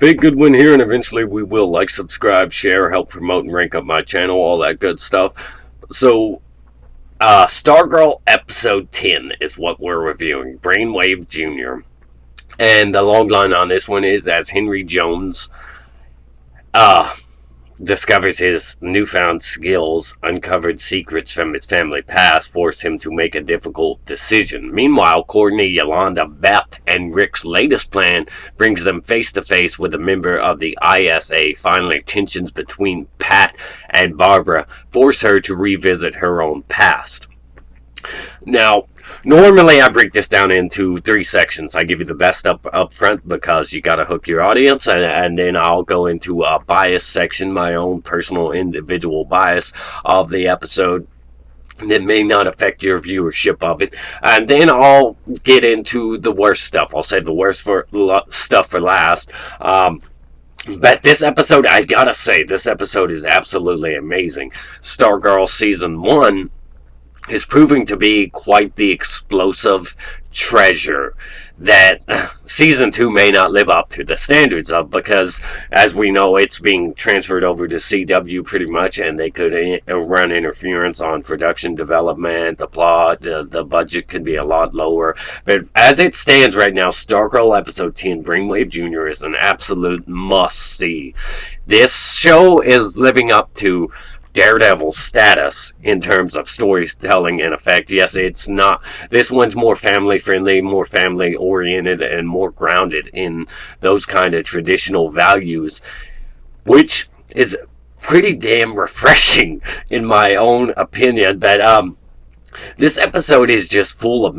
Big good win here, and eventually we will like, subscribe, share, help promote, and rank up my channel, all that good stuff. So, Stargirl episode 10 is what we're reviewing. Brainwave Jr. And the logline on this one is, as Henry Jones discovers his newfound skills, uncovered secrets from his family past force him to make a difficult decision. Meanwhile, Courtney, Yolanda, Beth, and Rick's latest plan brings them face to face with a member of the ISA. Finally, tensions between Pat and Barbara force her to revisit her own past. Now, normally I break this down into 3 sections. I give you the best up front because you got to hook your audience, and then I'll go into a bias section, my own personal individual bias of the episode that may not affect your viewership of it, and then I'll get into the worst stuff. I'll save the worst stuff for last. But this episode, I gotta say, this episode is absolutely amazing. Stargirl Season 1 is proving to be quite the explosive treasure that Season 2 may not live up to the standards of, because, as we know, it's being transferred over to CW pretty much, and they could run interference on production development, the plot, the budget could be a lot lower. But as it stands right now, Stargirl Episode 10, Brainwave Jr. is an absolute must-see. This show is living up to Daredevil's status in terms of storytelling and effect. Yes, it's not. This one's more family friendly, more family oriented, and more grounded in those kind of traditional values, which is pretty damn refreshing in my own opinion. But this episode is just full of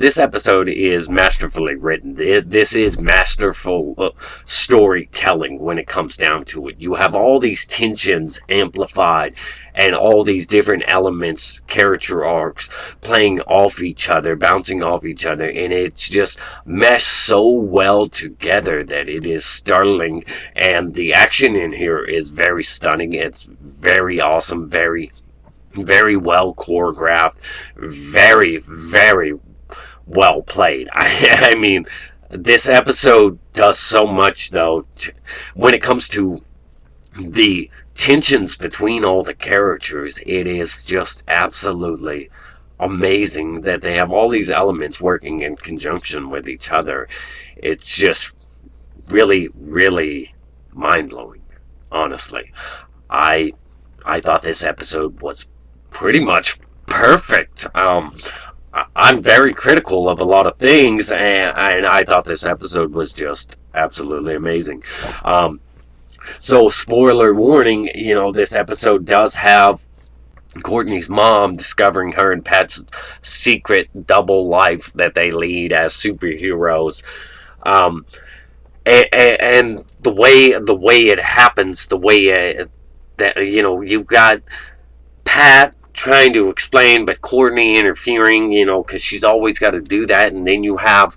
this episode is masterfully written. This is masterful storytelling when it comes down to it. You have all these tensions amplified and all these different elements, character arcs, playing off each other, bouncing off each other, and it's just meshed so well together that it is startling. And the action in here is very stunning. It's very awesome, very well choreographed, very, very well played. I mean, this episode does so much, though, when it comes to the tensions between all the characters. It is just absolutely amazing that they have all these elements working in conjunction with each other. It's just really, really mind-blowing, honestly. I thought this episode was pretty much perfect. I'm very critical of a lot of things, and I thought this episode was just absolutely amazing. So, spoiler warning, this episode does have Courtney's mom discovering her and Pat's secret double life that they lead as superheroes. And the way it happens, the way that you've got Pat trying to explain, but Courtney interfering, because she's always got to do that, and then you have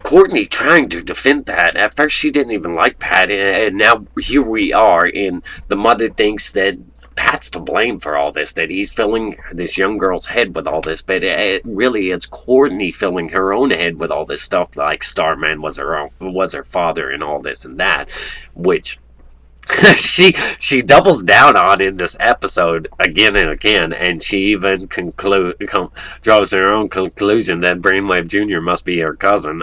Courtney trying to defend Pat. At first, she didn't even like Pat, and now here we are, and the mother thinks that Pat's to blame for all this, that he's filling this young girl's head with all this, but it's Courtney filling her own head with all this stuff, like Starman was her father, and all this and that, which she doubles down on in this episode again and again, and she even draws her own conclusion that Brainwave Jr. must be her cousin.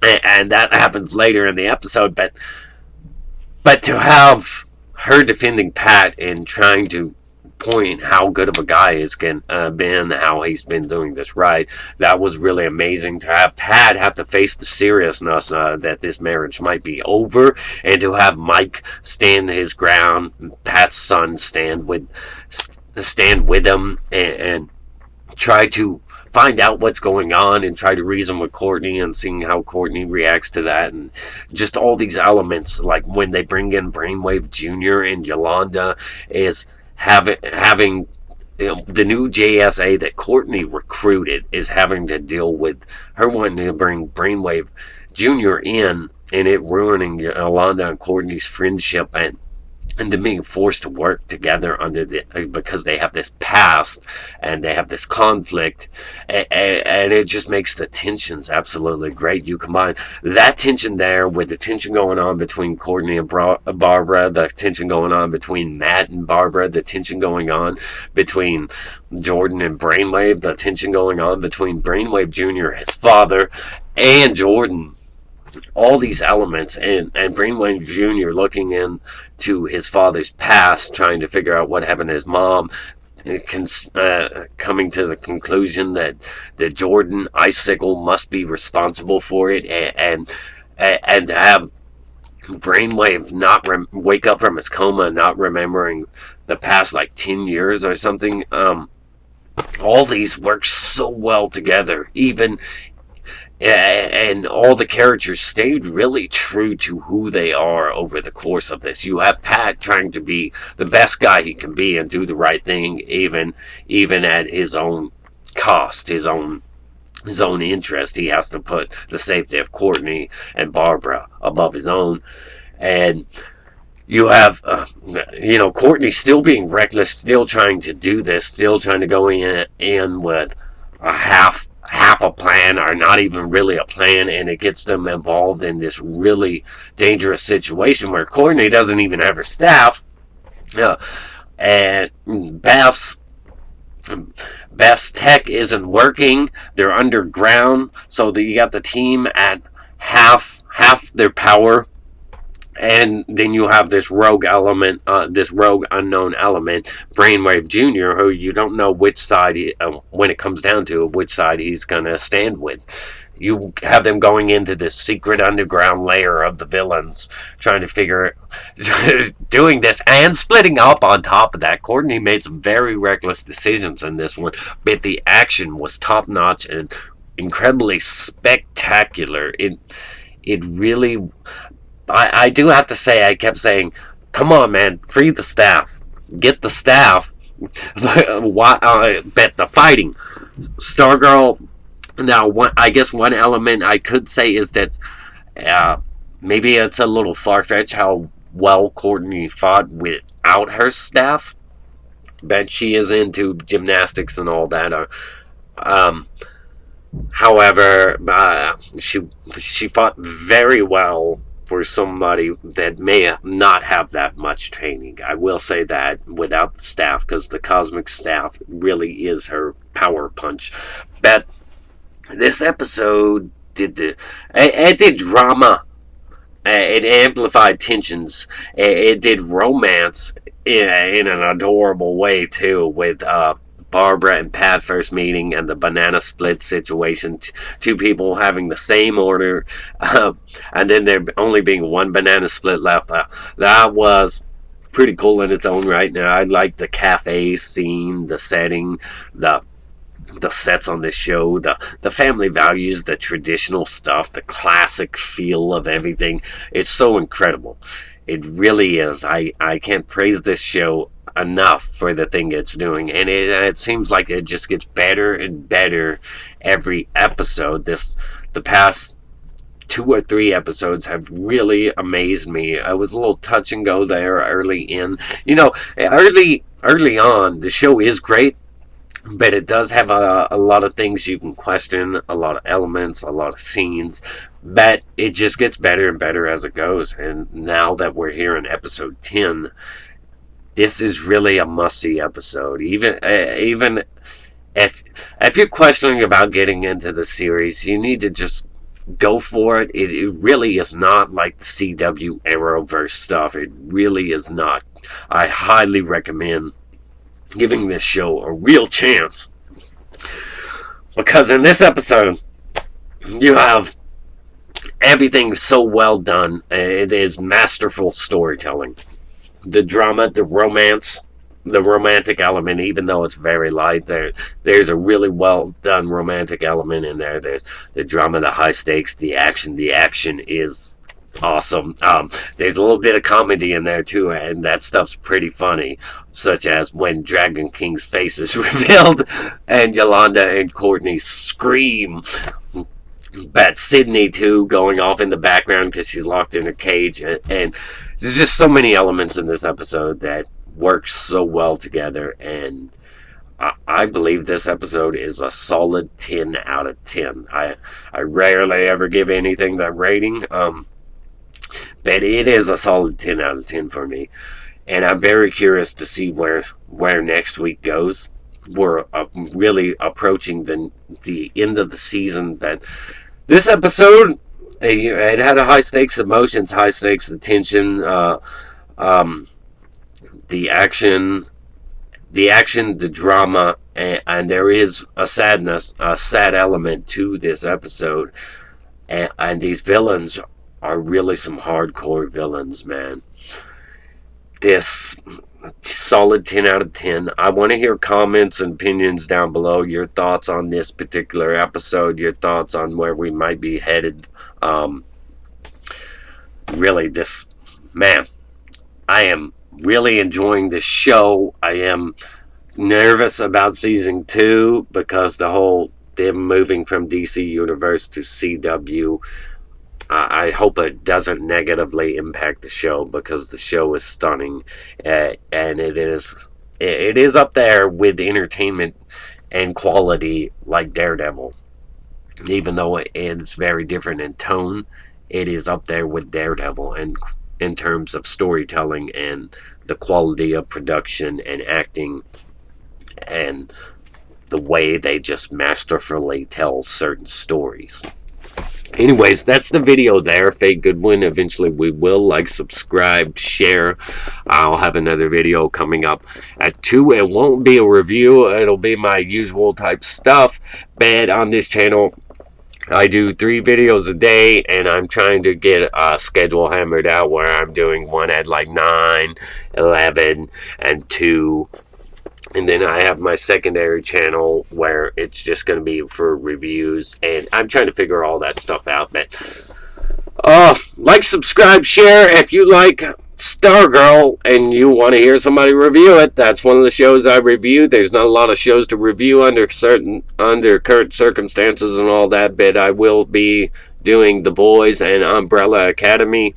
And that happens later in the episode, but to have her defending Pat and trying to point how good of a guy he's been, how he's been doing this right, that was really amazing. To have Pat have to face the seriousness that this marriage might be over, and to have Mike stand his ground, Pat's son stand with him, and try to find out what's going on and try to reason with Courtney, and seeing how Courtney reacts to that, and just all these elements, like when they bring in Brainwave Jr. and Yolanda is having the new JSA that Courtney recruited is having to deal with her wanting to bring Brainwave Jr. in, and it ruining Yolanda and Courtney's friendship, and and them being forced to work together because they have this past and they have this conflict, and it just makes the tensions absolutely great. You combine that tension there with the tension going on between Courtney and Barbara, the tension going on between Matt and Barbara, the tension going on between Jordan and Brainwave, the tension going on between Brainwave Jr., his father, and Jordan. All these elements, and Brainwave Jr. looking into his father's past, trying to figure out what happened to his mom, coming to the conclusion that Jordan Icicle must be responsible for it, and to have Brainwave not wake up from his coma, not remembering the past like 10 years or something. All these work so well together, even and all the characters stayed really true to who they are over the course of this. You have Pat trying to be the best guy he can be and do the right thing, even at his own cost, his own interest. He has to put the safety of Courtney and Barbara above his own. And you have, Courtney still being reckless, still trying to do this, still trying to go in with a half a plan, or not even really a plan, and it gets them involved in this really dangerous situation where Courtney doesn't even have her staff, and Beth's tech isn't working. They're underground, so that you got the team at half their power. And then you have this rogue element, this rogue unknown element, Brainwave Jr., who you don't know which side, when it comes down to it, which side he's going to stand with. You have them going into this secret underground layer of the villains, trying to figure, doing this and splitting up on top of that. Courtney made some very reckless decisions in this one, but the action was top notch and incredibly spectacular. It really... I do have to say, I kept saying, come on, man, free the staff. Get the staff. Bet the fighting. Stargirl, now, I guess one element I could say is that maybe it's a little far-fetched how well Courtney fought without her staff. But she is into gymnastics and all that. However, she fought very well for somebody that may not have that much training. I will say that without the staff, because the cosmic staff really is her power punch. But this episode it did drama. It amplified tensions. It did romance in an adorable way too, with Barbara and Pat first meeting and the banana split situation. Two people having the same order, and then there only being one banana split left. That was pretty cool in its own right. Now, I like the cafe scene, the setting, the sets on this show, the family values, the traditional stuff, the classic feel of everything. It's so incredible. It really is. I can't praise this show enough for the thing it's doing, and it seems like it just gets better and better every episode. The past 2 or 3 episodes have really amazed me. I was a little touch and go there early in. Early on, the show is great, but it does have a lot of things you can question, a lot of elements, a lot of scenes, but it just gets better and better as it goes. And now that we're here in episode 10, this is really a must-see episode. Even if you're questioning about getting into the series, you need to just go for it. It really is not like the CW Arrowverse stuff. It really is not. I highly recommend giving this show a real chance, because in this episode you have everything so well done. It is masterful storytelling. The drama, the romance, the romantic element, even though it's very light, there's a really well done romantic element in there. There's the drama, the high stakes, the action. The action is awesome. There's a little bit of comedy in there too, and that stuff's pretty funny, such as when Dragon King's face is revealed and Yolanda and Courtney scream. But Sydney too, going off in the background because she's locked in a cage, and there's just so many elements in this episode that work so well together, and I believe this episode is a solid 10 out of 10. I rarely ever give anything that rating, but it is a solid 10 out of 10 for me. And I'm very curious to see where next week goes. We're really approaching the end of the season. That this episode, it had a high stakes emotions, high stakes tension, the action, the drama, and there is a sadness, a sad element to this episode. And these villains are really some hardcore villains, man. This solid 10 out of 10. I want to hear comments and opinions down below. Your thoughts on this particular episode. Your thoughts on where we might be headed. Really, man, I am really enjoying this show. I am nervous about season 2 because them moving from DC Universe to CW. I hope it doesn't negatively impact the show, because the show is stunning, and it is up there with entertainment and quality like Daredevil. Even though it is very different in tone, it is up there with Daredevil and in terms of storytelling and the quality of production and acting and the way they just masterfully tell certain stories. Anyways, that's the video there. Faye Goodwin. Eventually we will like, subscribe, share. I'll have another video coming up at 2. It won't be a review. It'll be my usual type stuff. But on this channel, I do 3 videos a day, and I'm trying to get a schedule hammered out where I'm doing one at like 9, 11, and 2. And then I have my secondary channel where it's just going to be for reviews. And I'm trying to figure all that stuff out. But like, subscribe, share. If you like Stargirl and you want to hear somebody review it, that's one of the shows I review. There's not a lot of shows to review under current circumstances and all that. But I will be doing The Boys and Umbrella Academy.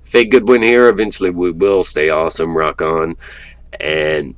Faye Goodwin here. Eventually we will. Stay awesome. Rock on. And